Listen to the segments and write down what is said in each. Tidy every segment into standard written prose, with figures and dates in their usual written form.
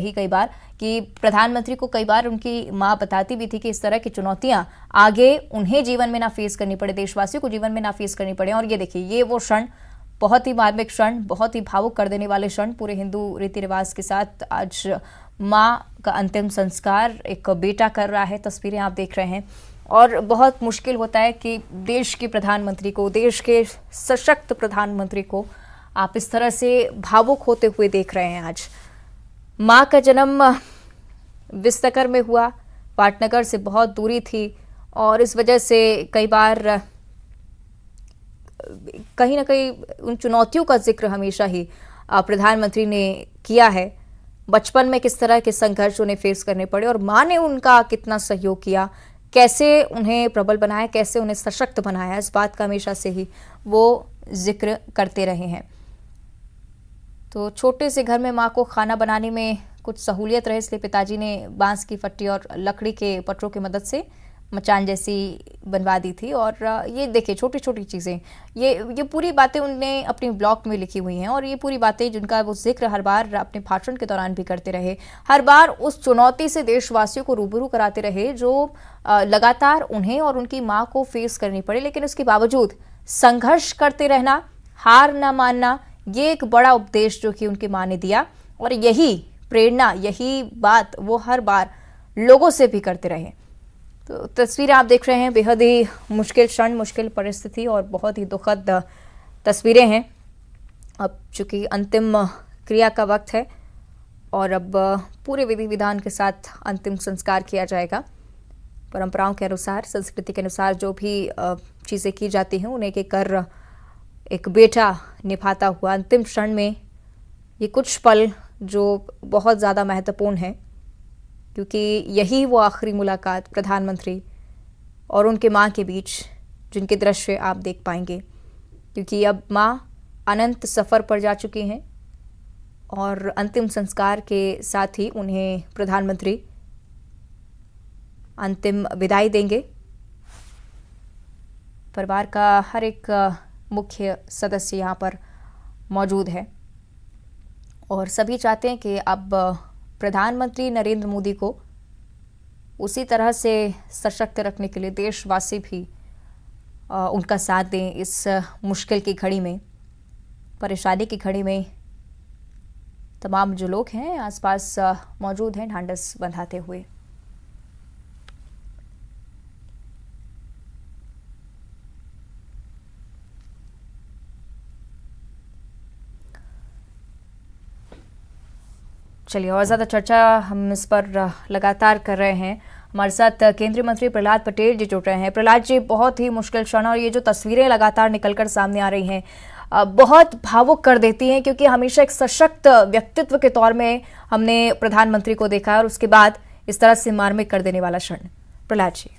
ही कई बार कि प्रधानमंत्री को कई बार उनकी मां बताती भी थी कि इस तरह की चुनौतियां आगे उन्हें जीवन में ना फेस करनी पड़े, देशवासियों को जीवन में ना फेस करनी पड़े। और ये देखिए, ये वो क्षण, बहुत ही मार्मिक क्षण, बहुत ही भावुक कर देने वाले क्षण, पूरे हिंदू रीति रिवाज के साथ आज मां का अंतिम संस्कार एक बेटा कर रहा है। तस्वीरें आप देख रहे हैं और बहुत मुश्किल होता है कि देश के प्रधानमंत्री को, देश के सशक्त प्रधानमंत्री को आप इस तरह से भावुक होते हुए देख रहे हैं। आज मां का जन्म विस्ताकर में हुआ, पाटनगर से बहुत दूरी थी और इस वजह से कई बार कहीं ना कहीं उन चुनौतियों का जिक्र हमेशा ही प्रधानमंत्री ने किया है। बचपन में किस तरह के संघर्ष उन्हें फेस करने पड़े और मां ने उनका कितना सहयोग किया, कैसे उन्हें प्रबल बनाया, कैसे उन्हें सशक्त बनाया, इस बात का हमेशा से ही वो जिक्र करते रहे हैं। तो छोटे से घर में मां को खाना बनाने में कुछ सहूलियत रहे, इसलिए पिताजी ने बांस की फट्टी और लकड़ी के पटरों की मदद से मचान जैसी बनवा दी थी। और ये देखिए, छोटी छोटी चीज़ें, ये पूरी बातें उनने अपने ब्लॉग में लिखी हुई हैं और ये पूरी बातें जिनका वो जिक्र हर बार अपने भाषण के दौरान भी करते रहे, हर बार उस चुनौती से देशवासियों को रूबरू कराते रहे जो लगातार उन्हें और उनकी माँ को फेस करनी पड़े। लेकिन उसके बावजूद संघर्ष करते रहना, हार न मानना, ये एक बड़ा उपदेश जो कि उनकी माँ ने दिया और यही प्रेरणा, यही बात वो हर बार लोगों से भी करते रहे। तो तस्वीरें आप देख रहे हैं, बेहद ही मुश्किल क्षण, मुश्किल परिस्थिति और बहुत ही दुखद तस्वीरें हैं। अब चूंकि अंतिम क्रिया का वक्त है और अब पूरे विधि विधान के साथ अंतिम संस्कार किया जाएगा। परंपराओं के अनुसार, संस्कृति के अनुसार जो भी चीज़ें की जाती हैं उन्हें एक कर एक बेटा निभाता हुआ अंतिम क्षण में ये कुछ पल जो बहुत ज़्यादा महत्वपूर्ण है, क्योंकि यही वो आखिरी मुलाकात प्रधानमंत्री और उनके माँ के बीच जिनके दृश्य आप देख पाएंगे, क्योंकि अब माँ अनंत सफ़र पर जा चुकी हैं और अंतिम संस्कार के साथ ही उन्हें प्रधानमंत्री अंतिम विदाई देंगे। परिवार का हर एक मुख्य सदस्य यहाँ पर मौजूद है और सभी चाहते हैं कि अब प्रधानमंत्री नरेंद्र मोदी को उसी तरह से सशक्त रखने के लिए देशवासी भी उनका साथ दें इस मुश्किल की घड़ी में, परेशानी की घड़ी में। तमाम जो लोग हैं आसपास मौजूद हैं ढांढस बंधाते हुए। चलिए, और ज़्यादा चर्चा हम इस पर लगातार कर रहे हैं। हमारे साथ केंद्रीय मंत्री प्रहलाद पटेल जी जुड़ रहे हैं। प्रहलाद जी, बहुत ही मुश्किल क्षण और ये जो तस्वीरें लगातार निकलकर सामने आ रही हैं बहुत भावुक कर देती हैं, क्योंकि हमेशा एक सशक्त व्यक्तित्व के तौर में हमने प्रधानमंत्री को देखा और उसके बाद इस तरह से मार्मिक कर देने वाला क्षण। प्रहलाद जी,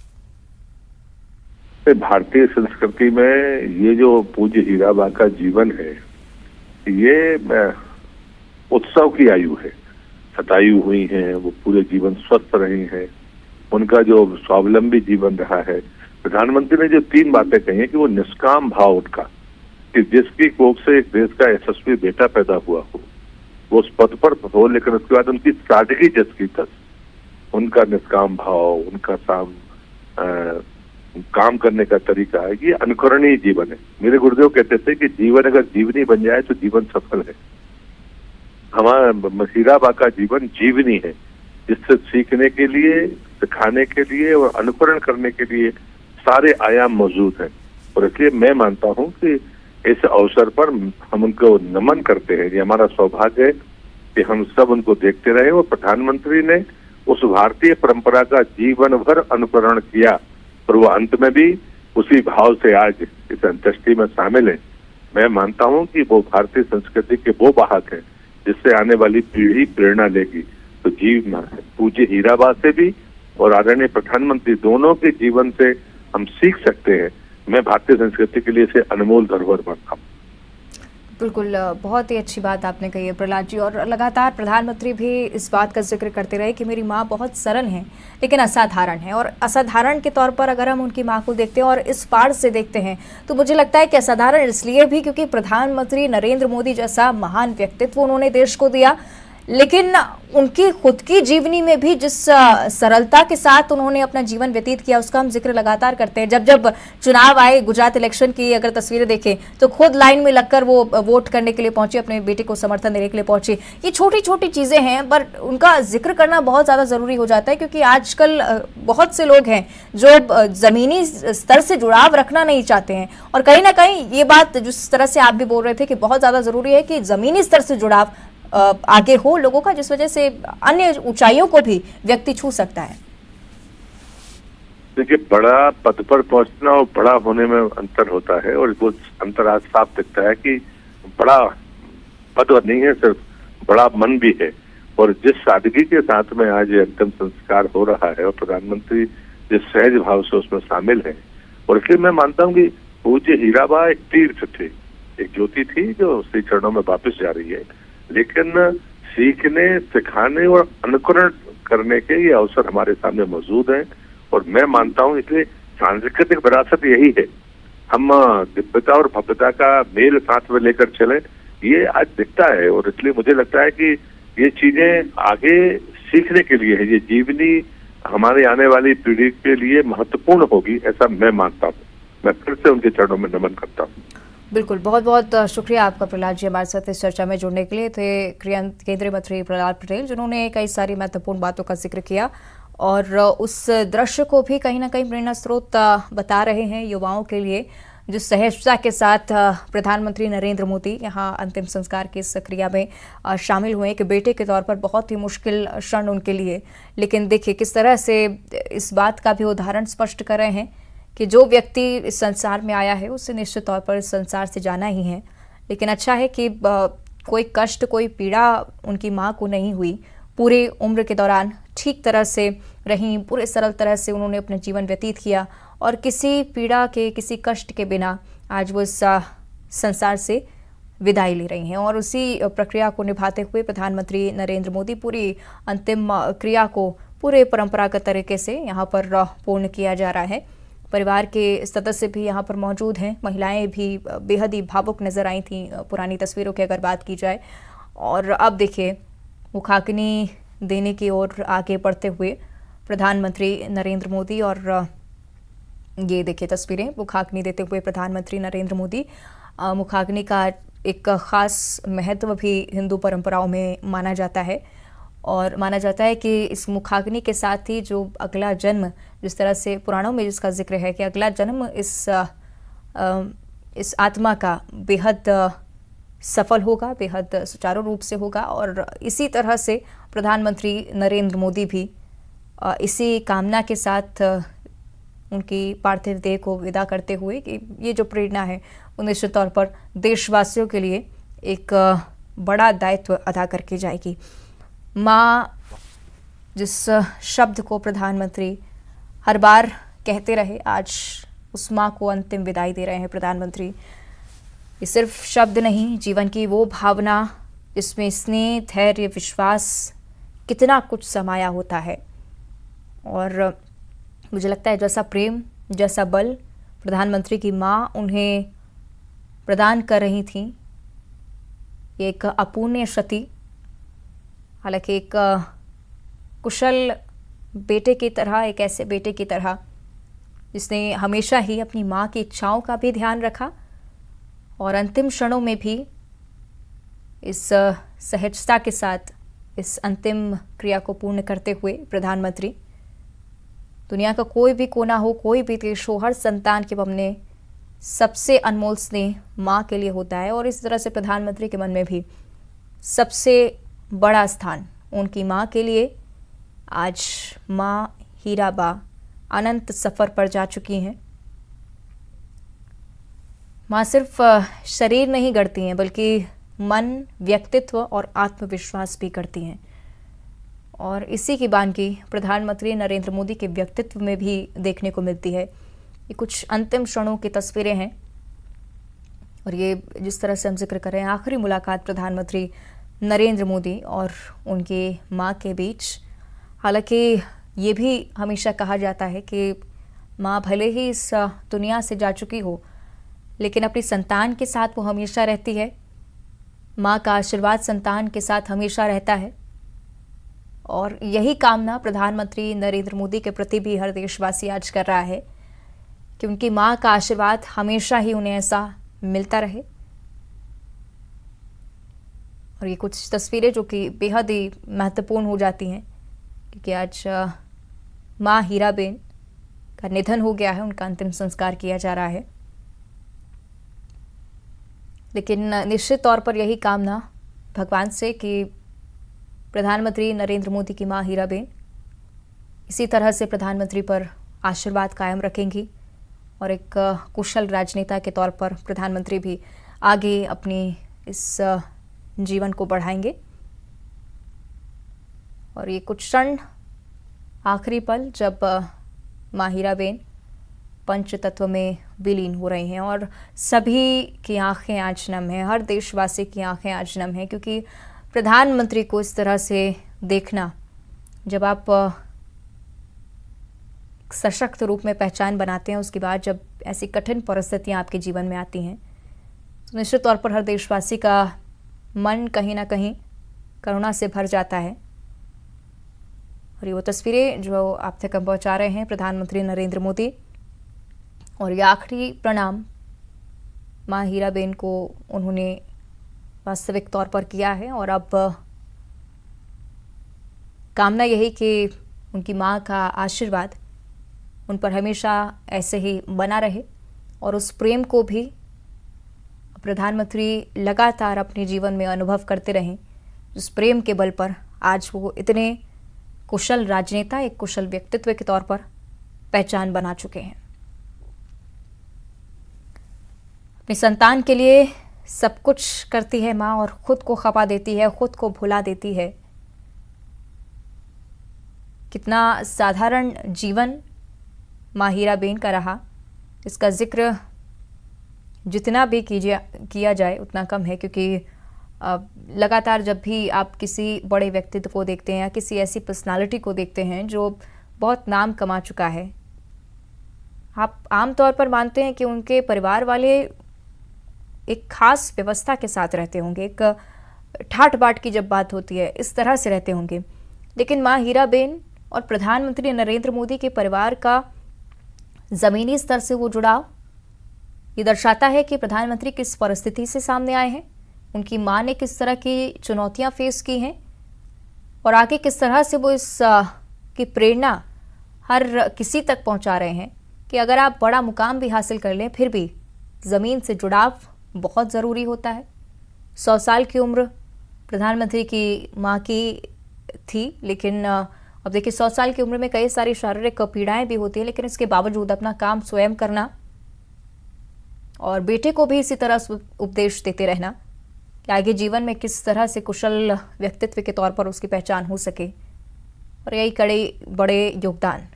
भारतीय संस्कृति में ये जो पूज्य हीराबा का जीवन है, ये उत्सव की आयु है। शतायु हुई हैं, वो पूरे जीवन स्वस्थ रही हैं, उनका जो स्वावलंबी जीवन रहा है। प्रधानमंत्री ने जो 3 बातें कही हैं कि वो निष्काम भाव उनका, कि जिसकी कोख से एक देश का यशस्वी बेटा पैदा हुआ हो वो उस पद पर हो, लेकिन उसके बाद उनकी सादगी जिसकी तस, उनका निष्काम भाव, उनका काम करने का तरीका, ये अनुकरणीय जीवन है। मेरे गुरुदेव कहते थे कि जीवन अगर जीवनी बन जाए तो जीवन सफल है। हमारा हीराबा का जीवन जीवनी है, जिससे सीखने के लिए, सिखाने के लिए और अनुकरण करने के लिए सारे आयाम मौजूद हैं। और इसलिए मैं मानता हूं कि इस अवसर पर हम उनको नमन करते हैं। ये हमारा सौभाग्य है कि हम सब उनको देखते रहे और प्रधानमंत्री ने उस भारतीय परंपरा का जीवन भर अनुकरण किया और वो अंत में भी उसी भाव से आज इस अंत्येष्टि में शामिल है। मैं मानता हूं कि वो भारतीय संस्कृति के वो वाहक हैं जिससे आने वाली पीढ़ी प्रेरणा लेगी। तो पूज्य हीराबा से भी और आदरणीय प्रधानमंत्री दोनों के जीवन से हम सीख सकते हैं। मैं भारतीय संस्कृति के लिए इसे अनमोल धरोहर मानता हूँ। बिल्कुल, बहुत ही अच्छी बात आपने कही है प्रहलाद जी। और लगातार प्रधानमंत्री भी इस बात का जिक्र करते रहे कि मेरी माँ बहुत सरल है लेकिन असाधारण है। और असाधारण के तौर पर अगर हम उनकी माँ को देखते हैं और इस पार से देखते हैं तो मुझे लगता है कि असाधारण इसलिए भी क्योंकि प्रधानमंत्री नरेंद्र मोदी जैसा महान व्यक्तित्व उन्होंने देश को दिया, लेकिन उनकी खुद की जीवनी में भी जिस सरलता के साथ उन्होंने अपना जीवन व्यतीत किया उसका हम जिक्र लगातार करते हैं। जब जब चुनाव आए, गुजरात इलेक्शन की अगर तस्वीरें देखें तो खुद लाइन में लगकर वो वोट करने के लिए पहुंचे, अपने बेटे को समर्थन देने के लिए पहुंचे। ये छोटी छोटी चीजें हैं पर उनका जिक्र करना बहुत ज्यादा जरूरी हो जाता है, क्योंकि आजकल बहुत से लोग हैं जो जमीनी स्तर से जुड़ाव रखना नहीं चाहते हैं। और कहीं ना कहीं ये बात जिस तरह से आप भी बोल रहे थे कि बहुत ज्यादा जरूरी है कि जमीनी स्तर से जुड़ाव आगे हो लोगों का, जिस वजह से अन्य ऊंचाइयों को भी व्यक्ति छू सकता है। देखिए, बड़ा पद पर पहुंचना और बड़ा होने में अंतर होता है, और वो अंतर आज साफ दिखता है कि बड़ा पद नहीं है, सिर्फ बड़ा मन भी है। और जिस सादगी के साथ में आज ये अंतिम संस्कार हो रहा है और प्रधानमंत्री जिस सहज भाव से उसमें शामिल है, और इसलिए मैं मानता हूँ कि पूज्य हीराबा एक तीर्थ थे, एक ज्योति थी जो श्री चरणों में वापस जा रही है। लेकिन सीखने, सिखाने और अनुकरण करने के ये अवसर हमारे सामने मौजूद हैं, और मैं मानता हूँ इसलिए सांस्कृतिक विरासत यही है। हम दिव्यता और भव्यता का मेल साथ में लेकर चले, ये आज दिखता है। और इसलिए मुझे लगता है कि ये चीजें आगे सीखने के लिए है, ये जीवनी हमारे आने वाली पीढ़ी के लिए महत्वपूर्ण होगी, ऐसा मैं मानता हूँ। मैं फिर से उनके चरणों में नमन करता हूँ। बिल्कुल, बहुत बहुत शुक्रिया आपका प्रहलाद जी हमारे साथ इस चर्चा में जुड़ने के लिए। थे केंद्रीय मंत्री प्रहलाद पटेल, जिन्होंने कई सारी महत्वपूर्ण बातों का जिक्र किया और उस दृश्य को भी कहीं ना कहीं प्रेरणा स्रोत बता रहे हैं युवाओं के लिए, जो सहजता के साथ प्रधानमंत्री नरेंद्र मोदी यहाँ अंतिम संस्कार की इस क्रिया में शामिल हुए कि बेटे के तौर पर बहुत ही मुश्किल क्षण उनके लिए। लेकिन देखिए किस तरह से इस बात का भी उदाहरण स्पष्ट कर रहे हैं कि जो व्यक्ति इस संसार में आया है उसे निश्चित तौर पर इस संसार से जाना ही है। लेकिन अच्छा है कि कोई कष्ट, कोई पीड़ा उनकी माँ को नहीं हुई। पूरे उम्र के दौरान ठीक तरह से रहीं, पूरे सरल तरह से उन्होंने अपना जीवन व्यतीत किया और किसी पीड़ा के, किसी कष्ट के बिना आज वो इस संसार से विदाई ले रही हैं। और उसी प्रक्रिया को निभाते हुए प्रधानमंत्री नरेंद्र मोदी पूरी अंतिम क्रिया को पूरे परंपरागत तरीके से यहाँ पर पूर्ण किया जा रहा है। परिवार के सदस्य भी यहाँ पर मौजूद हैं, महिलाएं भी बेहद ही भावुक नजर आई थी पुरानी तस्वीरों की अगर बात की जाए। और अब देखिए मुखाग्नि देने की ओर आगे बढ़ते हुए प्रधानमंत्री नरेंद्र मोदी, और ये देखिए तस्वीरें मुखाग्नि देते हुए प्रधानमंत्री नरेंद्र मोदी। मुखाग्नि का एक खास महत्व भी हिंदू परंपराओं में माना जाता है, और माना जाता है कि इस मुखाग्नि के साथ ही जो अगला जन्म, जिस तरह से पुराणों में जिसका जिक्र है कि अगला जन्म इस आत्मा का बेहद सफल होगा, बेहद सुचारू रूप से होगा। और इसी तरह से प्रधानमंत्री नरेंद्र मोदी भी इसी कामना के साथ उनकी पार्थिव देह को विदा करते हुए कि ये जो प्रेरणा है वो निश्चित तौर पर देशवासियों के लिए एक बड़ा दायित्व अदा करके जाएगी। माँ, जिस शब्द को प्रधानमंत्री हर बार कहते रहे, आज उस माँ को अंतिम विदाई दे रहे हैं प्रधानमंत्री। ये सिर्फ शब्द नहीं, जीवन की वो भावना जिसमें स्नेह, धैर्य, विश्वास, कितना कुछ समाया होता है। और मुझे लगता है जैसा प्रेम, जैसा बल प्रधानमंत्री की माँ उन्हें प्रदान कर रही थी, एक अपूर्णीय क्षति, हालांकि एक कुशल बेटे की तरह, एक ऐसे बेटे की तरह जिसने हमेशा ही अपनी माँ की इच्छाओं का भी ध्यान रखा और अंतिम क्षणों में भी इस सहजता के साथ इस अंतिम क्रिया को पूर्ण करते हुए प्रधानमंत्री, दुनिया का कोई भी कोना हो, कोई भी देश हो, हर संतान के अपने सबसे अनमोल स्नेह माँ के लिए होता है। और इस तरह से प्रधानमंत्री के मन में भी सबसे बड़ा स्थान उनकी माँ के लिए। आज माँ हीराबा अनंत सफ़र पर जा चुकी हैं। माँ सिर्फ शरीर नहीं गढ़ती हैं बल्कि मन, व्यक्तित्व और आत्मविश्वास भी करती हैं। और इसी की बानगी प्रधानमंत्री नरेंद्र मोदी के व्यक्तित्व में भी देखने को मिलती है। ये कुछ अंतिम क्षणों की तस्वीरें हैं और ये जिस तरह से हम जिक्र कर रहे हैं, आखिरी मुलाकात प्रधानमंत्री नरेंद्र मोदी और उनकी माँ के बीच। हालांकि ये भी हमेशा कहा जाता है कि माँ भले ही इस दुनिया से जा चुकी हो, लेकिन अपनी संतान के साथ वो हमेशा रहती है। माँ का आशीर्वाद संतान के साथ हमेशा रहता है। और यही कामना प्रधानमंत्री नरेंद्र मोदी के प्रति भी हर देशवासी आज कर रहा है कि उनकी मां का आशीर्वाद हमेशा ही उन्हें ऐसा मिलता रहे। और ये कुछ तस्वीरें जो कि बेहद ही महत्वपूर्ण हो जाती हैं, क्योंकि आज मां हीराबेन का निधन हो गया है, उनका अंतिम संस्कार किया जा रहा है। लेकिन निश्चित तौर पर यही कामना भगवान से कि प्रधानमंत्री नरेंद्र मोदी की मां हीराबेन इसी तरह से प्रधानमंत्री पर आशीर्वाद कायम रखेंगी और एक कुशल राजनेता के तौर पर प्रधानमंत्री भी आगे अपनी इस जीवन को बढ़ाएंगे। और ये कुछ क्षण, आखिरी पल जब मां हीराबेन पंच तत्व में विलीन हो रही हैं और सभी की आंखें आज नम हैं, हर देशवासी की आंखें आज नम हैं, क्योंकि प्रधानमंत्री को इस तरह से देखना, जब आप सशक्त रूप में पहचान बनाते हैं, उसके बाद जब ऐसी कठिन परिस्थितियां आपके जीवन में आती हैं, तो निश्चित तौर पर हर देशवासी का मन कहीं ना कहीं करुणा से भर जाता है। और ये वो तस्वीरें जो आप तक हम पहुंचा रहे हैं प्रधानमंत्री नरेंद्र मोदी, और ये आखिरी प्रणाम मां हीराबेन को उन्होंने वास्तविक तौर पर किया है। और अब कामना यही कि उनकी मां का आशीर्वाद उन पर हमेशा ऐसे ही बना रहे और उस प्रेम को भी प्रधानमंत्री लगातार अपने जीवन में अनुभव करते रहें, जिस प्रेम के बल पर आज वो इतने कुशल राजनेता, एक कुशल व्यक्तित्व के तौर पर पहचान बना चुके हैं। अपनी संतान के लिए सब कुछ करती है माँ, और खुद को खपा देती है, खुद को भुला देती है। कितना साधारण जीवन मां हीराबेन का रहा, इसका जिक्र जितना भी किया जाए उतना कम है, क्योंकि लगातार जब भी आप किसी बड़े व्यक्तित्व को देखते हैं या किसी ऐसी पर्सनालिटी को देखते हैं जो बहुत नाम कमा चुका है, आप आमतौर पर मानते हैं कि उनके परिवार वाले एक खास व्यवस्था के साथ रहते होंगे, एक ठाट बाट की जब बात होती है इस तरह से रहते होंगे। लेकिन मां हीराबेन और प्रधानमंत्री नरेंद्र मोदी के परिवार का ज़मीनी स्तर से वो जुड़ाव ये दर्शाता है कि प्रधानमंत्री किस परिस्थिति से सामने आए हैं, उनकी मां ने किस तरह की चुनौतियां फेस की हैं और आगे किस तरह से वो इस की प्रेरणा हर किसी तक पहुंचा रहे हैं कि अगर आप बड़ा मुकाम भी हासिल कर लें, फिर भी ज़मीन से जुड़ाव बहुत ज़रूरी होता है। 100 साल की उम्र प्रधानमंत्री की मां की थी, लेकिन अब देखिए 100 साल की उम्र में कई सारी शारीरिक पीड़ाएं भी होती हैं, लेकिन इसके बावजूद अपना काम स्वयं करना और बेटे को भी इसी तरह उपदेश देते रहना कि आगे जीवन में किस तरह से कुशल व्यक्तित्व के तौर पर उसकी पहचान हो सके। और यही कड़े बड़े योगदान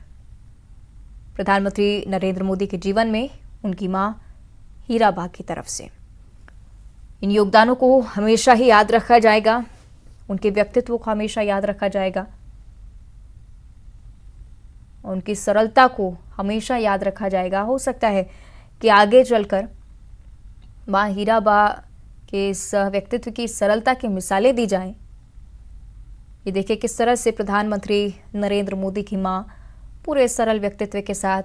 प्रधानमंत्री नरेंद्र मोदी के जीवन में उनकी मां हीराबा की तरफ से। इन योगदानों को हमेशा ही याद रखा जाएगा, उनके व्यक्तित्व को हमेशा याद रखा जाएगा, उनकी सरलता को हमेशा याद रखा जाएगा। हो सकता है कि आगे चलकर मां हीराबा के इस व्यक्तित्व की सरलता की मिसालें दी जाएं। ये देखिए किस तरह से प्रधानमंत्री नरेंद्र मोदी की मां पूरे सरल व्यक्तित्व के साथ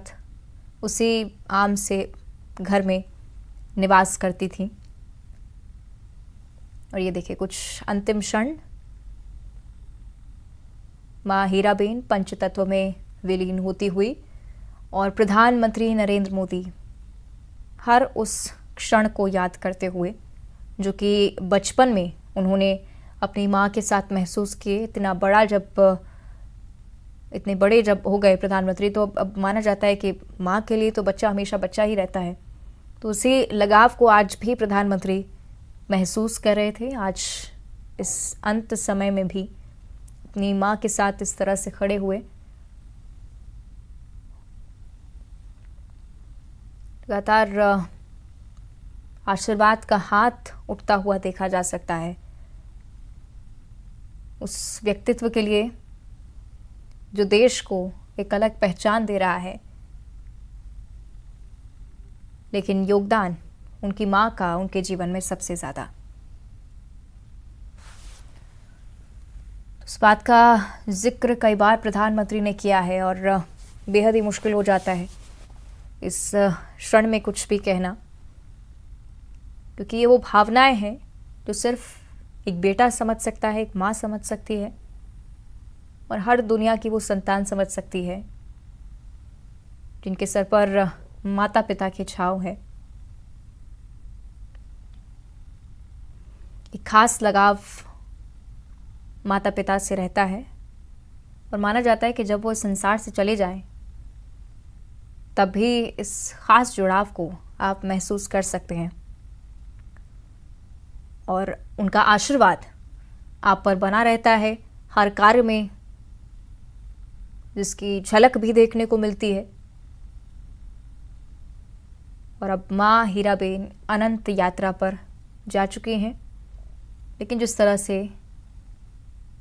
उसी आम से घर में निवास करती थी। और ये देखिए कुछ अंतिम क्षण, मां हीराबेन पंचतत्व में विलीन होती हुई और प्रधानमंत्री नरेंद्र मोदी हर उस क्षण को याद करते हुए जो कि बचपन में उन्होंने अपनी मां के साथ महसूस किए। इतने बड़े जब हो गए प्रधानमंत्री, तो अब माना जाता है कि मां के लिए तो बच्चा हमेशा बच्चा ही रहता है, तो उसी लगाव को आज भी प्रधानमंत्री महसूस कर रहे थे। आज इस अंत समय में भी अपनी मां के साथ इस तरह से खड़े हुए, लगातार आशीर्वाद का हाथ उठता हुआ देखा जा सकता है उस व्यक्तित्व के लिए जो देश को एक अलग पहचान दे रहा है। लेकिन योगदान उनकी मां का उनके जीवन में सबसे ज्यादा। इस बात का जिक्र कई बार प्रधानमंत्री ने किया है और बेहद ही मुश्किल हो जाता है इस क्षण में कुछ भी कहना, क्योंकि ये वो भावनाएं हैं जो सिर्फ एक बेटा समझ सकता है, एक माँ समझ सकती है और हर दुनिया की वो संतान समझ सकती है जिनके सर पर माता पिता की छाँव है। एक खास लगाव माता पिता से रहता है और माना जाता है कि जब वो इस संसार से चले जाएं तब भी इस खास जुड़ाव को आप महसूस कर सकते हैं और उनका आशीर्वाद आप पर बना रहता है हर कार्य में, जिसकी झलक भी देखने को मिलती है। और अब माँ हीराबेन अनंत यात्रा पर जा चुकी हैं, लेकिन जिस तरह से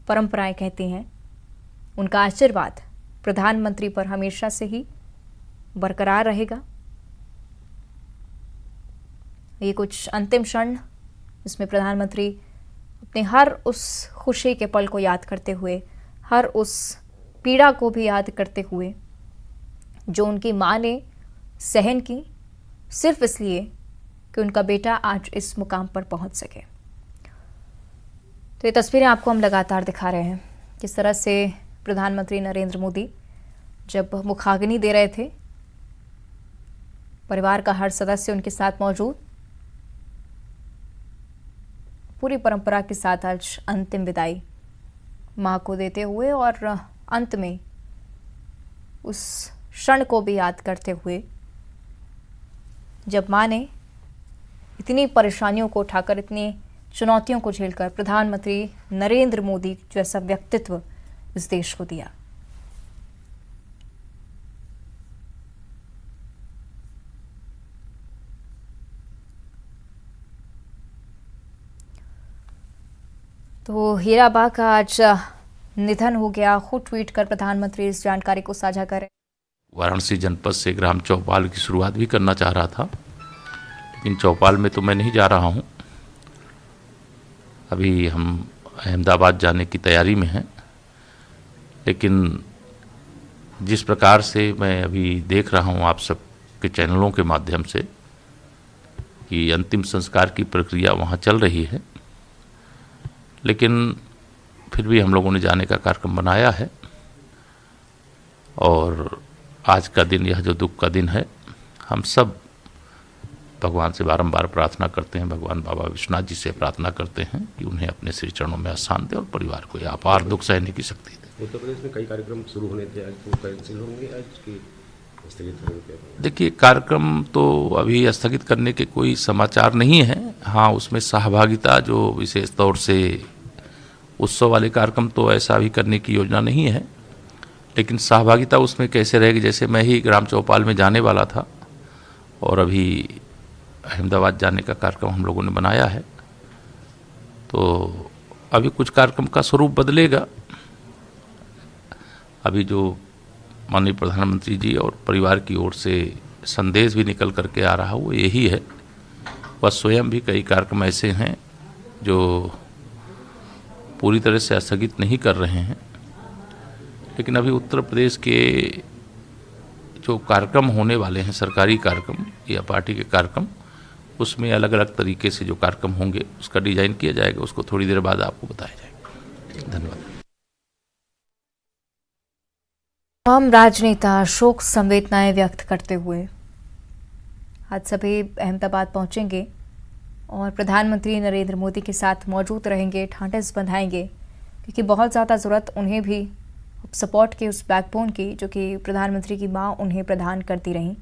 परंपराएं कहती हैं, उनका आशीर्वाद प्रधानमंत्री पर हमेशा से ही बरकरार रहेगा। ये कुछ अंतिम क्षण जिसमें प्रधानमंत्री अपने हर उस खुशी के पल को याद करते हुए, हर उस पीड़ा को भी याद करते हुए जो उनकी माँ ने सहन की सिर्फ इसलिए कि उनका बेटा आज इस मुकाम पर पहुंच सके। तो ये तस्वीरें आपको हम लगातार दिखा रहे हैं किस तरह से प्रधानमंत्री नरेंद्र मोदी जब मुखाग्नि दे रहे थे, परिवार का हर सदस्य उनके साथ मौजूद, पूरी परंपरा के साथ आज अंतिम विदाई माँ को देते हुए और अंत में उस क्षण को भी याद करते हुए जब माँ ने इतनी परेशानियों को उठाकर, इतनी चुनौतियों को झेलकर प्रधानमंत्री नरेंद्र मोदी जैसा व्यक्तित्व इस देश को दिया। तो हीराबा का आज निधन हो गया। खुद ट्वीट कर प्रधानमंत्री इस जानकारी को साझा करें। वाराणसी जनपद से ग्राम चौपाल की शुरुआत भी करना चाह रहा था, लेकिन चौपाल में तो मैं नहीं जा रहा हूं। अभी हम अहमदाबाद जाने की तैयारी में हैं, लेकिन जिस प्रकार से मैं अभी देख रहा हूं आप सबके चैनलों के माध्यम से कि अंतिम संस्कार की प्रक्रिया वहां चल रही है, लेकिन फिर भी हम लोगों ने जाने का कार्यक्रम बनाया है। और आज का दिन, यह जो दुख का दिन है, हम सब भगवान से बारंबार प्रार्थना करते हैं, भगवान बाबा विश्वनाथ जी से प्रार्थना करते हैं कि उन्हें अपने श्री चरणों में आसान दे और परिवार को यह अपार दुख सहने की शक्ति दे। उत्तर प्रदेश में कई कार्यक्रम शुरू होने थे, आज वो कैंसिल होंगे, आज की स्थगित होंगे? देखिए, कार्यक्रम तो अभी स्थगित करने के कोई समाचार नहीं है। हाँ, उसमें सहभागिता जो विशेष तौर से उत्सव वाले कार्यक्रम तो ऐसा भी करने की योजना नहीं है, लेकिन सहभागिता उसमें कैसे रहेगी। जैसे मैं ही ग्राम चौपाल में जाने वाला था और अभी अहमदाबाद जाने का कार्यक्रम हम लोगों ने बनाया है, तो अभी कुछ कार्यक्रम का स्वरूप बदलेगा। अभी जो माननीय प्रधानमंत्री जी और परिवार की ओर से संदेश भी निकल करके आ रहा वो यही है। वह स्वयं भी कई कार्यक्रम ऐसे हैं जो पूरी तरह से स्थगित नहीं कर रहे हैं, लेकिन अभी उत्तर प्रदेश के जो कार्यक्रम होने वाले हैं, सरकारी कार्यक्रम या पार्टी के कार्यक्रम, उसमें अलग अलग तरीके से जो कार्यक्रम होंगे उसका डिजाइन किया जाएगा, उसको थोड़ी देर बाद आपको बताया जाएगा। धन्यवाद। तमाम राजनेता शोक संवेदनाएं व्यक्त करते हुए आज सभी अहमदाबाद पहुंचेंगे और प्रधानमंत्री नरेंद्र मोदी के साथ मौजूद रहेंगे, ढांढस बंधाएंगे, क्योंकि बहुत ज़्यादा ज़रूरत उन्हें भी सपोर्ट की, उस बैकबोन की जो कि प्रधानमंत्री की मां उन्हें प्रदान करती रहीं।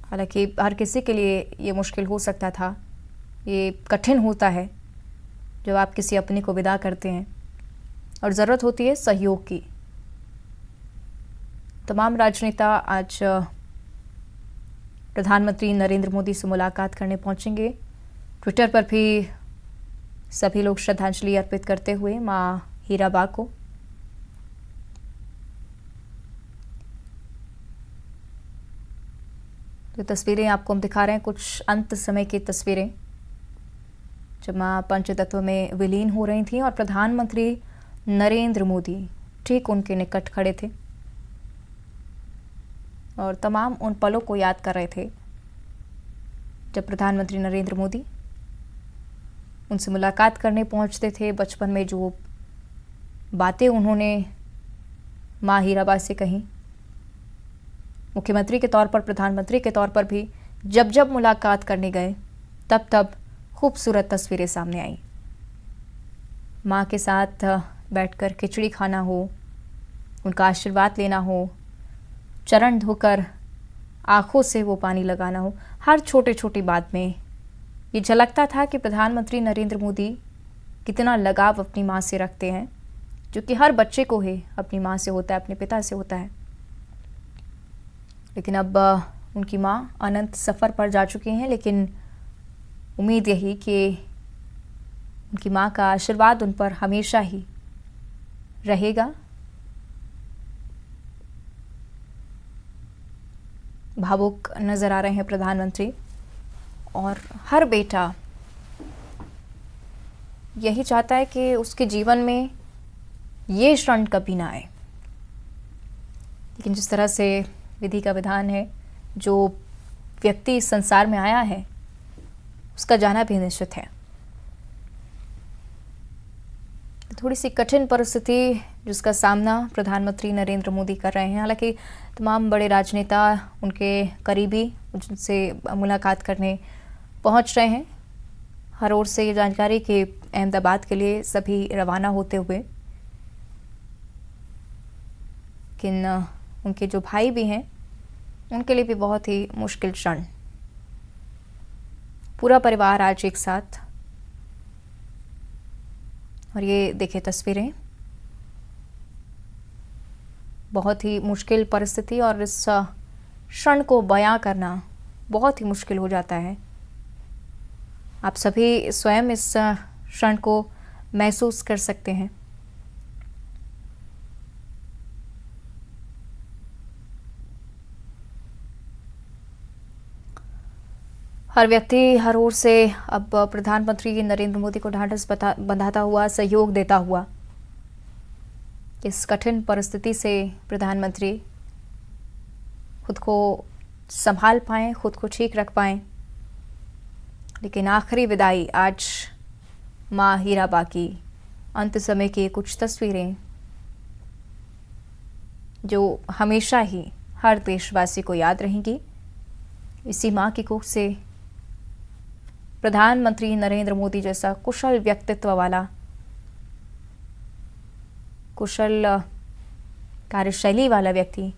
हालांकि हर किसी के लिए ये मुश्किल हो सकता था, ये कठिन होता है जब आप किसी अपने को विदा करते हैं और ज़रूरत होती है सहयोग की। तमाम राजनेता आज प्रधानमंत्री नरेंद्र मोदी से मुलाकात करने पहुंचेंगे। ट्विटर पर भी सभी लोग श्रद्धांजलि अर्पित करते हुए मां हीराबा को। तो तस्वीरें आपको हम दिखा रहे हैं, कुछ अंत समय की तस्वीरें। जब मां पंचतत्व में विलीन हो रही थी और प्रधानमंत्री नरेंद्र मोदी ठीक उनके निकट खड़े थे और तमाम उन पलों को याद कर रहे थे जब प्रधानमंत्री नरेंद्र मोदी उनसे मुलाकात करने पहुंचते थे। बचपन में जो बातें उन्होंने मां हीराबा से कही, मुख्यमंत्री के तौर पर, प्रधानमंत्री के तौर पर भी जब जब मुलाकात करने गए तब तब खूबसूरत तस्वीरें सामने आई। मां के साथ बैठकर खिचड़ी खाना हो, उनका आशीर्वाद लेना हो, चरण धोकर आंखों से वो पानी लगाना हो, हर छोटे छोटी बात में ये झलकता था कि प्रधानमंत्री नरेंद्र मोदी कितना लगाव अपनी मां से रखते हैं, जो कि हर बच्चे को ही अपनी मां से होता है, अपने पिता से होता है। लेकिन अब उनकी मां अनंत सफ़र पर जा चुकी हैं, लेकिन उम्मीद यही कि उनकी मां का आशीर्वाद उन पर हमेशा ही रहेगा। भावुक नजर आ रहे हैं प्रधानमंत्री और हर बेटा यही चाहता है कि उसके जीवन में ये क्षण कभी ना आए। लेकिन जिस तरह से विधि का विधान है, जो व्यक्ति इस संसार में आया है उसका जाना भी निश्चित है। थोड़ी सी कठिन परिस्थिति जिसका सामना प्रधानमंत्री नरेंद्र मोदी कर रहे हैं। हालांकि तमाम बड़े राजनेता, उनके करीबी जिनसे मुलाकात करने पहुंच रहे हैं। हर ओर से ये जानकारी कि अहमदाबाद के लिए सभी रवाना होते हुए, लेकिन उनके जो भाई भी हैं उनके लिए भी बहुत ही मुश्किल क्षण। पूरा परिवार आज एक साथ, और ये देखिए तस्वीरें, बहुत ही मुश्किल परिस्थिति और इस क्षण को बयां करना बहुत ही मुश्किल हो जाता है। आप सभी स्वयं इस क्षण को महसूस कर सकते हैं। हर व्यक्ति हर ओर से अब प्रधानमंत्री नरेंद्र मोदी को ढांढस बंधाता हुआ, सहयोग देता हुआ इस कठिन परिस्थिति से प्रधानमंत्री खुद को संभाल पाएं, खुद को ठीक रख पाएं। लेकिन आखिरी विदाई आज मां हीराबा की अंत समय की कुछ तस्वीरें जो हमेशा ही हर देशवासी को याद रहेंगी। इसी मां की कोख से प्रधानमंत्री नरेंद्र मोदी जैसा कुशल व्यक्तित्व वाला, कुशल कार्यशैली वाला व्यक्ति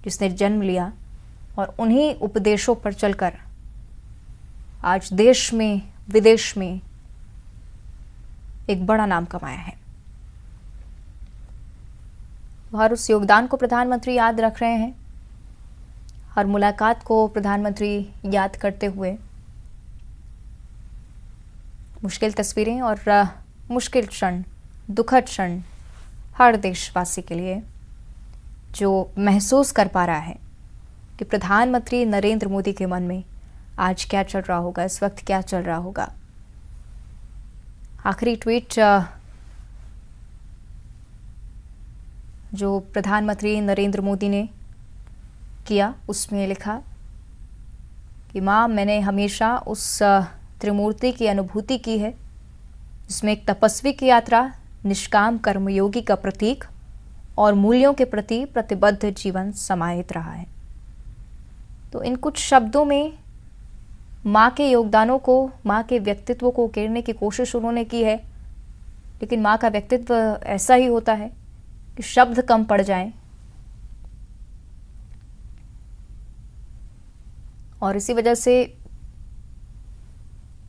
जिसने जन्म लिया और उन्हीं उपदेशों पर चलकर आज देश में विदेश में एक बड़ा नाम कमाया है। हर उस योगदान को प्रधानमंत्री याद रख रहे हैं। हर मुलाकात को प्रधानमंत्री याद करते हुए मुश्किल तस्वीरें और मुश्किल क्षण, दुखद क्षण हर देशवासी के लिए जो महसूस कर पा रहा है कि प्रधानमंत्री नरेंद्र मोदी के मन में आज क्या चल रहा होगा, इस वक्त क्या चल रहा होगा। आखिरी ट्वीट जो प्रधानमंत्री नरेंद्र मोदी ने किया उसमें लिखा कि माँ, मैंने हमेशा उस त्रिमूर्ति की अनुभूति की है जिसमें एक तपस्वी की यात्रा, निष्काम कर्मयोगी का प्रतीक और मूल्यों के प्रति प्रतिबद्ध जीवन समाहित रहा है। तो इन कुछ शब्दों में माँ के योगदानों को, माँ के व्यक्तित्व को उकेरने की कोशिश उन्होंने की है। लेकिन माँ का व्यक्तित्व ऐसा ही होता है कि शब्द कम पड़ जाएं, और इसी वजह से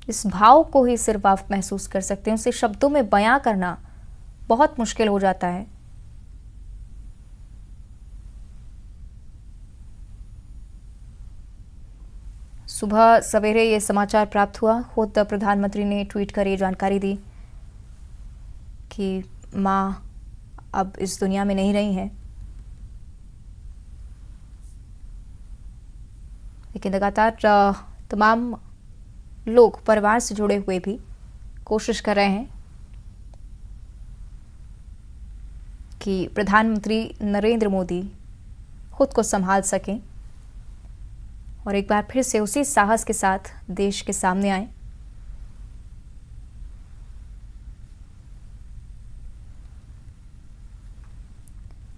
इस भाव को ही सिर्फ आप महसूस कर सकते हैं। उसे शब्दों में बयां करना बहुत मुश्किल हो जाता है। सुबह सवेरे ये समाचार प्राप्त हुआ, खुद प्रधानमंत्री ने ट्वीट कर ये जानकारी दी कि मां अब इस दुनिया में नहीं रही हैं। लेकिन लगातार तमाम लोग, परिवार से जुड़े हुए भी कोशिश कर रहे हैं कि प्रधानमंत्री नरेंद्र मोदी खुद को संभाल सकें और एक बार फिर से उसी साहस के साथ देश के सामने आए।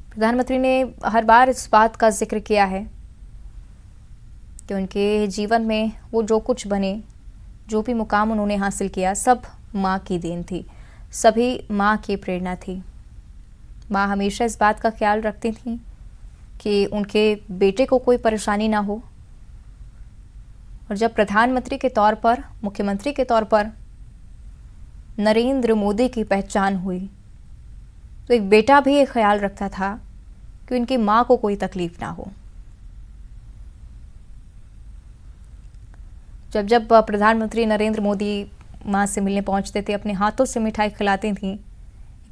प्रधानमंत्री ने हर बार इस बात का जिक्र किया है कि उनके जीवन में वो जो कुछ बने, जो भी मुकाम उन्होंने हासिल किया, सब माँ की देन थी, सभी माँ की प्रेरणा थी। माँ हमेशा इस बात का ख्याल रखती थी कि उनके बेटे को कोई परेशानी ना हो। और जब प्रधानमंत्री के तौर पर, मुख्यमंत्री के तौर पर नरेंद्र मोदी की पहचान हुई तो एक बेटा भी ये ख्याल रखता था कि उनकी माँ को कोई तकलीफ ना हो। जब जब प्रधानमंत्री नरेंद्र मोदी माँ से मिलने पहुंचते थे, अपने हाथों से मिठाई खिलाती थी,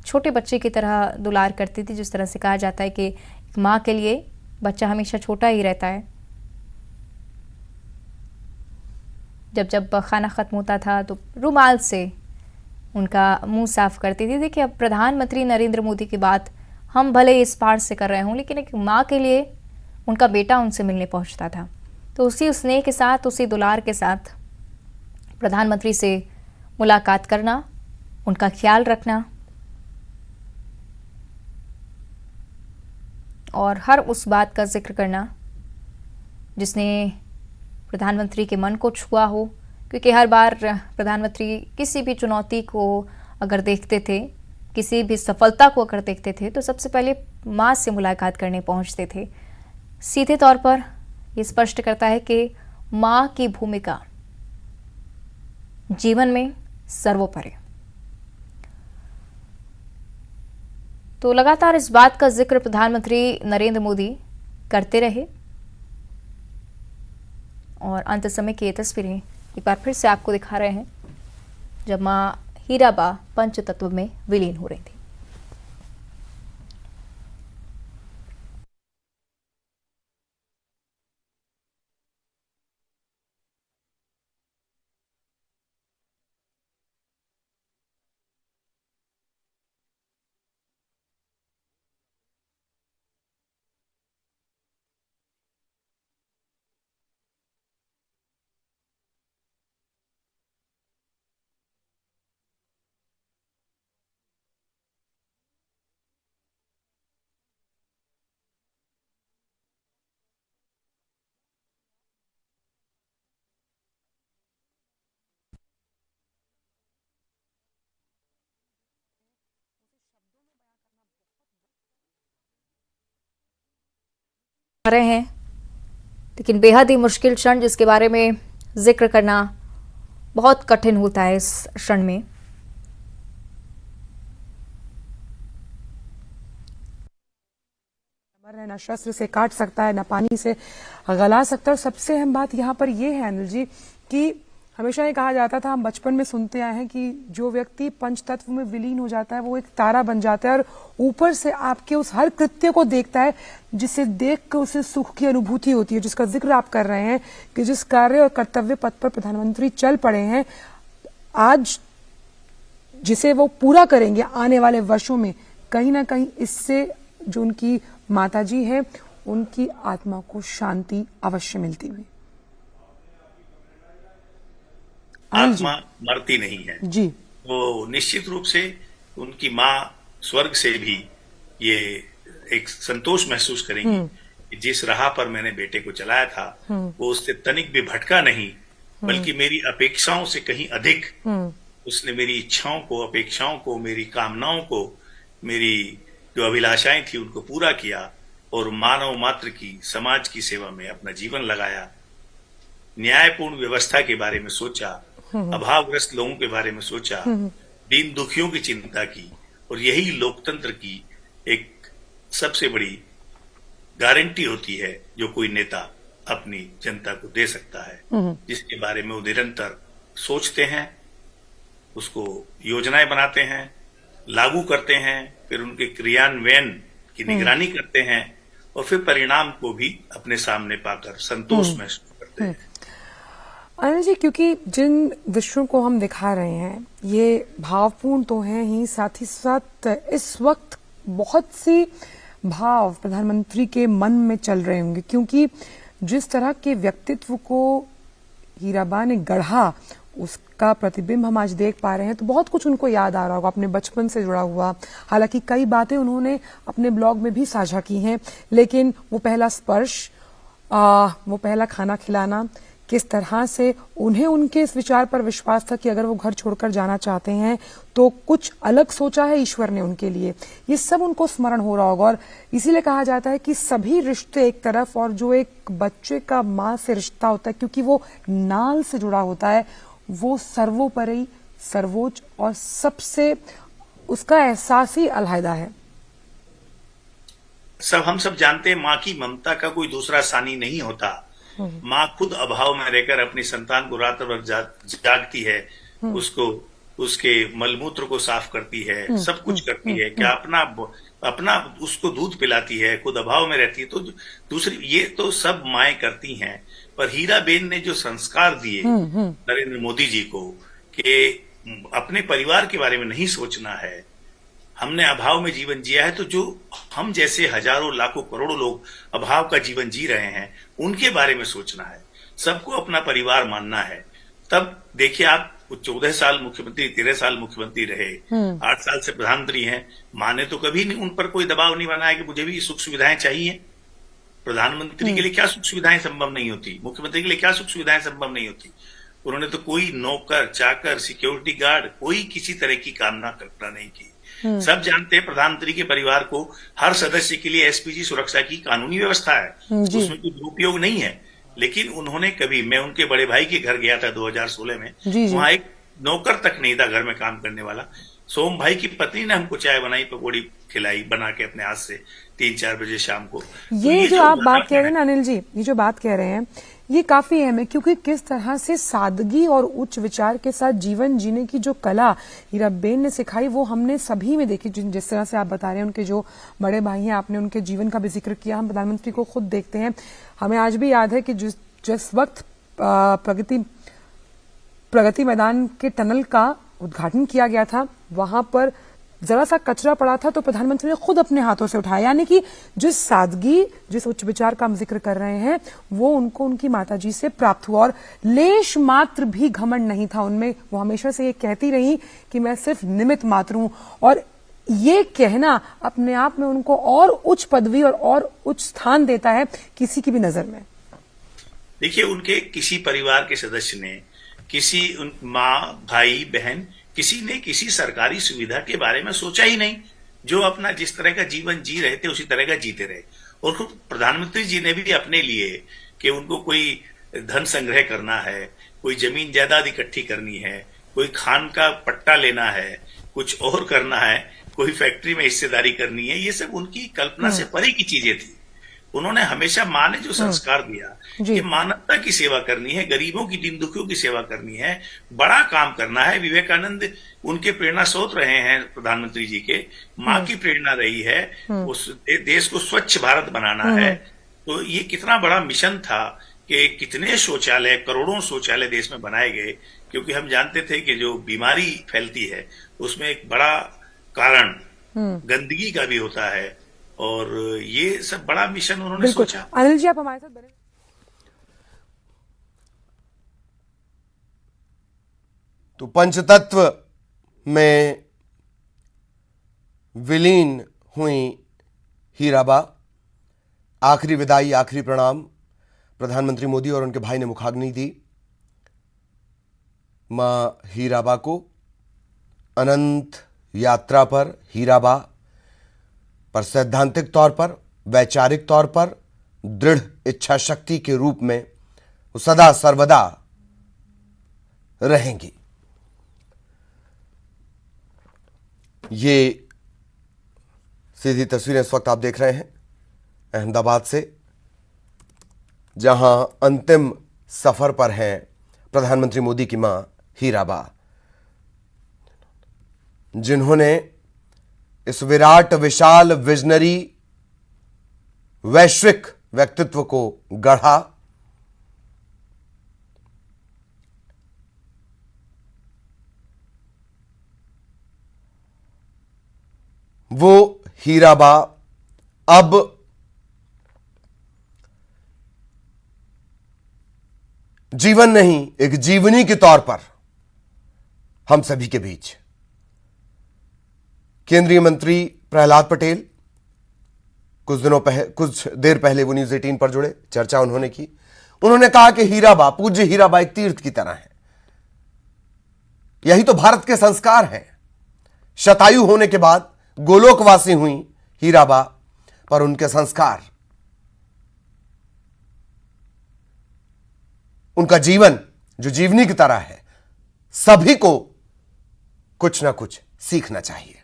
छोटे बच्चे की तरह दुलार करती थी। जिस तरह से कहा जाता है कि एक माँ के लिए बच्चा हमेशा छोटा ही रहता है। जब जब खाना ख़त्म होता था तो रुमाल से उनका मुंह साफ करती थी। देखिए, अब प्रधानमंत्री नरेंद्र मोदी की बात हम भले इस पार से कर रहे हों, लेकिन एक माँ के लिए उनका बेटा उनसे मिलने पहुंचता था। तो उसी स्नेह के साथ, उसी दुलार के साथ प्रधानमंत्री से मुलाकात करना, उनका ख्याल रखना और हर उस बात का जिक्र करना जिसने प्रधानमंत्री के मन को छुआ हो। क्योंकि हर बार प्रधानमंत्री किसी भी चुनौती को अगर देखते थे, किसी भी सफलता को अगर देखते थे, तो सबसे पहले माँ से मुलाकात करने पहुँचते थे। सीधे तौर पर ये स्पष्ट करता है कि माँ की भूमिका जीवन में सर्वोपरि। तो लगातार इस बात का जिक्र प्रधानमंत्री नरेंद्र मोदी करते रहे और अंत समय की ये तस्वीरें एक बार फिर से आपको दिखा रहे हैं जब मां हीराबा पंचतत्व में विलीन हो रही थी। रहे हैं, लेकिन बेहद ही मुश्किल क्षण जिसके बारे में जिक्र करना बहुत कठिन होता है इस क्षण में। न शस्त्र से काट सकता है, न पानी से गला सकता है। और सबसे अहम बात यहाँ पर यह है अनिल जी कि हमेशा ये कहा जाता था, हम बचपन में सुनते आए हैं कि जो व्यक्ति पंचतत्व में विलीन हो जाता है वो एक तारा बन जाता है और ऊपर से आपके उस हर कृत्य को देखता है जिसे देख कर उसे सुख की अनुभूति होती है, जिसका जिक्र आप कर रहे हैं कि जिस कार्य और कर्तव्य पथ पर प्रधानमंत्री चल पड़े हैं आज, जिसे वो पूरा करेंगे आने वाले वर्षों में, कहीं ना कहीं इससे जो उनकी माताजी है उनकी आत्मा को शांति अवश्य मिलती हुई। आत्मा मरती नहीं है जी, वो निश्चित रूप से उनकी माँ स्वर्ग से भी ये एक संतोष महसूस करेंगी कि जिस राह पर मैंने बेटे को चलाया था वो उससे तनिक भी भटका नहीं, बल्कि मेरी अपेक्षाओं से कहीं अधिक उसने मेरी इच्छाओं को, अपेक्षाओं को, मेरी कामनाओं को, मेरी जो अभिलाषाएं थी उनको पूरा किया और मानव मात्र की, समाज की सेवा में अपना जीवन लगाया। न्यायपूर्ण व्यवस्था के बारे में सोचा, अभावग्रस्त लोगों के बारे में सोचा, दीन दुखियों की चिंता की, और यही लोकतंत्र की एक सबसे बड़ी गारंटी होती है जो कोई नेता अपनी जनता को दे सकता है, जिसके बारे में वो निरंतर सोचते हैं, उसको योजनाएं बनाते हैं, लागू करते हैं, फिर उनके क्रियान्वयन की निगरानी करते हैं और फिर परिणाम को भी अपने सामने पाकर संतोष महसूस करते हैं। अनिल जी, क्योंकि जिन दृश्यों को हम दिखा रहे हैं ये भावपूर्ण तो हैं ही, साथ ही साथ इस वक्त बहुत सी भाव प्रधानमंत्री के मन में चल रहे होंगे, क्योंकि जिस तरह के व्यक्तित्व को हीराबा ने गढ़ा उसका प्रतिबिंब हम आज देख पा रहे हैं, तो बहुत कुछ उनको याद आ रहा होगा अपने बचपन से जुड़ा हुआ। हालांकि कई बातें उन्होंने अपने ब्लॉग में भी साझा की हैं, लेकिन वो पहला स्पर्श, वो पहला खाना खिलाना, किस तरह से उन्हें उनके इस विचार पर विश्वास था कि अगर वो घर छोड़कर जाना चाहते हैं तो कुछ अलग सोचा है ईश्वर ने उनके लिए, ये सब उनको स्मरण हो रहा होगा। और इसीलिए कहा जाता है कि सभी रिश्ते एक तरफ, और जो एक बच्चे का माँ से रिश्ता होता है क्योंकि वो नाल से जुड़ा होता है, वो सर्वोपरि, सर्वोच्च और सबसे उसका एहसास ही अलहदा है। हम सब जानते हैं माँ की ममता का कोई दूसरा सानी नहीं होता। माँ खुद अभाव में रहकर अपनी संतान को रात भर जागती है, उसको उसके मलमूत्र को साफ करती है, सब कुछ करती है, क्या अपना उसको दूध पिलाती है, खुद अभाव में रहती है। तो दूसरी ये तो सब माएं करती हैं, पर हीराबेन ने जो संस्कार दिए नरेंद्र मोदी जी को कि अपने परिवार के बारे में नहीं सोचना है, हमने अभाव में जीवन जिया है, तो जो हम जैसे हजारों लाखों करोड़ों लोग अभाव का जीवन जी रहे हैं उनके बारे में सोचना है, सबको अपना परिवार मानना है। तब देखिए आप 14 साल मुख्यमंत्री, 13 साल मुख्यमंत्री रहे, 8 साल से प्रधानमंत्री हैं। माँ ने तो कभी नहीं उन पर कोई दबाव नहीं बनाया कि मुझे भी सुख सुविधाएं चाहिए। प्रधानमंत्री के लिए क्या सुख सुविधाएं संभव नहीं होती, मुख्यमंत्री के लिए क्या सुख सुविधाएं संभव नहीं होती। उन्होंने तो कोई नौकर चाकर सिक्योरिटी गार्ड कोई किसी तरह की कामना कल्पना नहीं की। सब जानते हैं प्रधानमंत्री के परिवार को हर सदस्य के लिए एसपीजी सुरक्षा की कानूनी व्यवस्था है, उसमें कोई दुरुपयोग नहीं है। लेकिन उन्होंने कभी, मैं उनके बड़े भाई के घर गया था 2016 में, वहां एक नौकर तक नहीं था घर में काम करने वाला। सोम भाई की पत्नी ने हमको चाय बनाई, पकौड़ी खिलाई बना के अपने हाथ से 3-4 बजे शाम को। ये जो आप बात कह रहे हैं ना अनिल जी, ये जो बात कह रहे हैं ये काफी अहम है, क्योंकि किस तरह से सादगी और उच्च विचार के साथ जीवन जीने की जो कला हीराबेन ने सिखाई वो हमने सभी में देखी। जिस तरह से आप बता रहे हैं उनके जो बड़े भाई हैं, आपने उनके जीवन का भी जिक्र किया, हम प्रधानमंत्री को खुद देखते हैं। हमें आज भी याद है कि जिस वक्त प्रगति मैदान के टनल का उद्घाटन किया गया था, वहां पर जरा सा कचरा पड़ा था तो प्रधानमंत्री ने खुद अपने हाथों से उठाया। यानी कि जिस सादगी, जिस उच्च विचार का हम जिक्र कर रहे हैं, वो उनको उनकी माताजी से प्राप्त हुआ, और लेश मात्र भी घमंड नहीं था उनमें। वो हमेशा से ये कहती रही कि मैं सिर्फ निमित्त मात्र हूं, और ये कहना अपने आप में उनको और उच्च पदवी और उच्च स्थान देता है किसी की भी नजर में। देखिए, उनके किसी परिवार के सदस्य ने, किसी माँ भाई बहन, किसी ने किसी सरकारी सुविधा के बारे में सोचा ही नहीं। जो अपना जिस तरह का जीवन जी रहे थे उसी तरह का जीते रहे। और खुद प्रधानमंत्री जी ने भी अपने लिए कि उनको कोई धन संग्रह करना है, कोई जमीन जायदाद इकट्ठी करनी है, कोई खान का पट्टा लेना है, कुछ और करना है, कोई फैक्ट्री में हिस्सेदारी करनी है, ये सब उनकी कल्पना से परे की चीजें थी। उन्होंने हमेशा माँ ने जो संस्कार दिया कि मानवता की सेवा करनी है, गरीबों की, दीन दुखियों की सेवा करनी है, बड़ा काम करना है। विवेकानंद उनके प्रेरणा स्रोत रहे हैं प्रधानमंत्री जी के, माँ की प्रेरणा रही है, उस देश को स्वच्छ भारत बनाना है। तो ये कितना बड़ा मिशन था कि कितने शौचालय, करोड़ों शौचालय देश में बनाए गए, क्योंकि हम जानते थे कि जो बीमारी फैलती है उसमें एक बड़ा कारण गंदगी का भी होता है। और ये सब बड़ा मिशन उन्होंने सोचा। अनिल जी, आप हमारे साथ बने। तो पंचतत्व में विलीन हुई हीराबा, आखिरी विदाई, आखिरी प्रणाम प्रधानमंत्री मोदी और उनके भाई ने मुखाग्नि दी मां हीराबा को। अनंत यात्रा पर हीराबा पर सैद्धांतिक तौर पर, वैचारिक तौर पर दृढ़ इच्छा शक्ति के रूप में वो सदा सर्वदा रहेंगी। ये सीधी तस्वीरें इस वक्त आप देख रहे हैं अहमदाबाद से, जहां अंतिम सफर पर हैं प्रधानमंत्री मोदी की मां हीराबा, जिन्होंने इस विराट, विशाल, विजनरी, वैश्विक व्यक्तित्व को गढ़ा। वो हीराबा अब जीवन नहीं, एक जीवनी के तौर पर हम सभी के बीच। केंद्रीय मंत्री प्रहलाद पटेल कुछ देर पहले वो न्यूज 18 पर जुड़े, चर्चा उन्होंने की। उन्होंने कहा कि हीराबा, पूज्य हीराबा एक तीर्थ की तरह है। यही तो भारत के संस्कार हैं। शतायु होने के बाद गोलोकवासी हुई हीराबा, पर उनके संस्कार, उनका जीवन जो जीवनी की तरह है, सभी को कुछ ना कुछ सीखना चाहिए।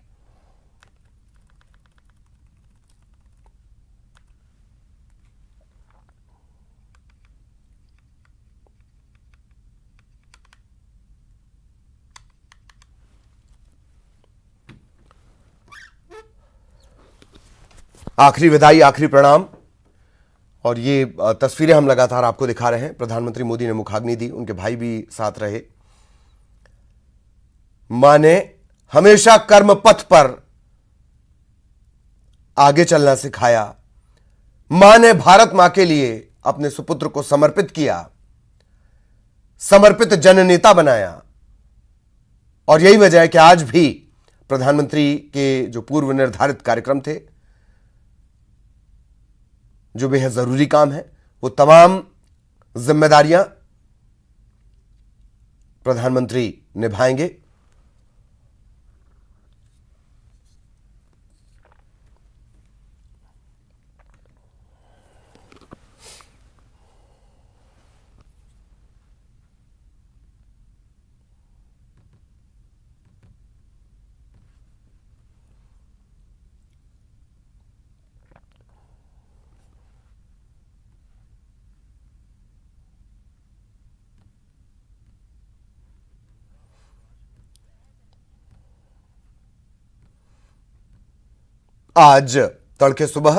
आखिरी विदाई, आखिरी प्रणाम। और ये तस्वीरें हम लगातार आपको दिखा रहे हैं। प्रधानमंत्री मोदी ने मुखाग्नि दी, उनके भाई भी साथ रहे। मां ने हमेशा कर्म पथ पर आगे चलना सिखाया। मां ने भारत मां के लिए अपने सुपुत्र को समर्पित किया, समर्पित जननेता बनाया। और यही वजह है कि आज भी प्रधानमंत्री के जो पूर्व निर्धारित कार्यक्रम थे, जो बेहद जरूरी काम है, वो तमाम जिम्मेदारियां प्रधानमंत्री निभाएंगे। आज तड़के सुबह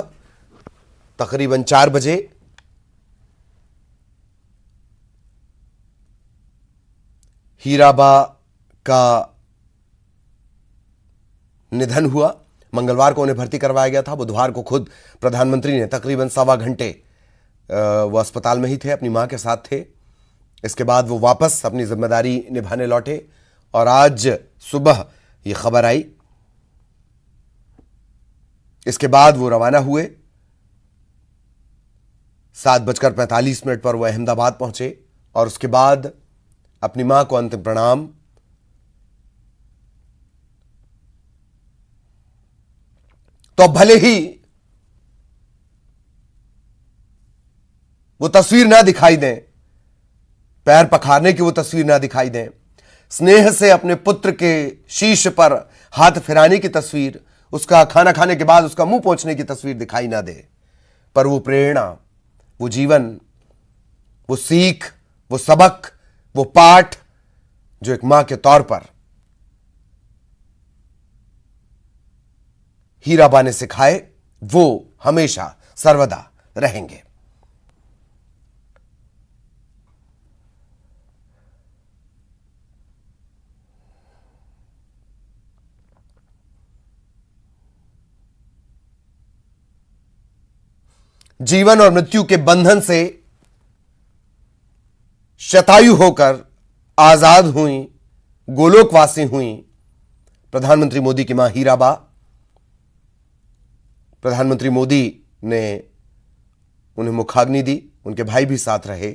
तकरीबन 4 बजे हीराबा का निधन हुआ। मंगलवार को उन्हें भर्ती करवाया गया था। बुधवार को खुद प्रधानमंत्री ने तकरीबन 1.25 घंटे वो अस्पताल में ही थे, अपनी मां के साथ थे। इसके बाद वो वापस अपनी जिम्मेदारी निभाने लौटे और आज सुबह ये खबर आई। इसके बाद वो रवाना हुए। 7:45 पर वो अहमदाबाद पहुंचे और उसके बाद अपनी मां को अंतिम प्रणाम। तो भले ही वो तस्वीर ना दिखाई दें, पैर पखारने की वो तस्वीर ना दिखाई दें, स्नेह से अपने पुत्र के शीश पर हाथ फिराने की तस्वीर, उसका खाना खाने के बाद उसका मुंह पोंछने की तस्वीर दिखाई ना दे, पर वो प्रेरणा, वो जीवन, वो सीख, वो सबक, वो पाठ जो एक मां के तौर पर हीराबा ने सिखाए, वो हमेशा सर्वदा रहेंगे। जीवन और मृत्यु के बंधन से शतायु होकर आजाद हुई, गोलोकवासी हुई प्रधानमंत्री मोदी की मां हीराबा। प्रधानमंत्री मोदी ने उन्हें मुखाग्नि दी, उनके भाई भी साथ रहे।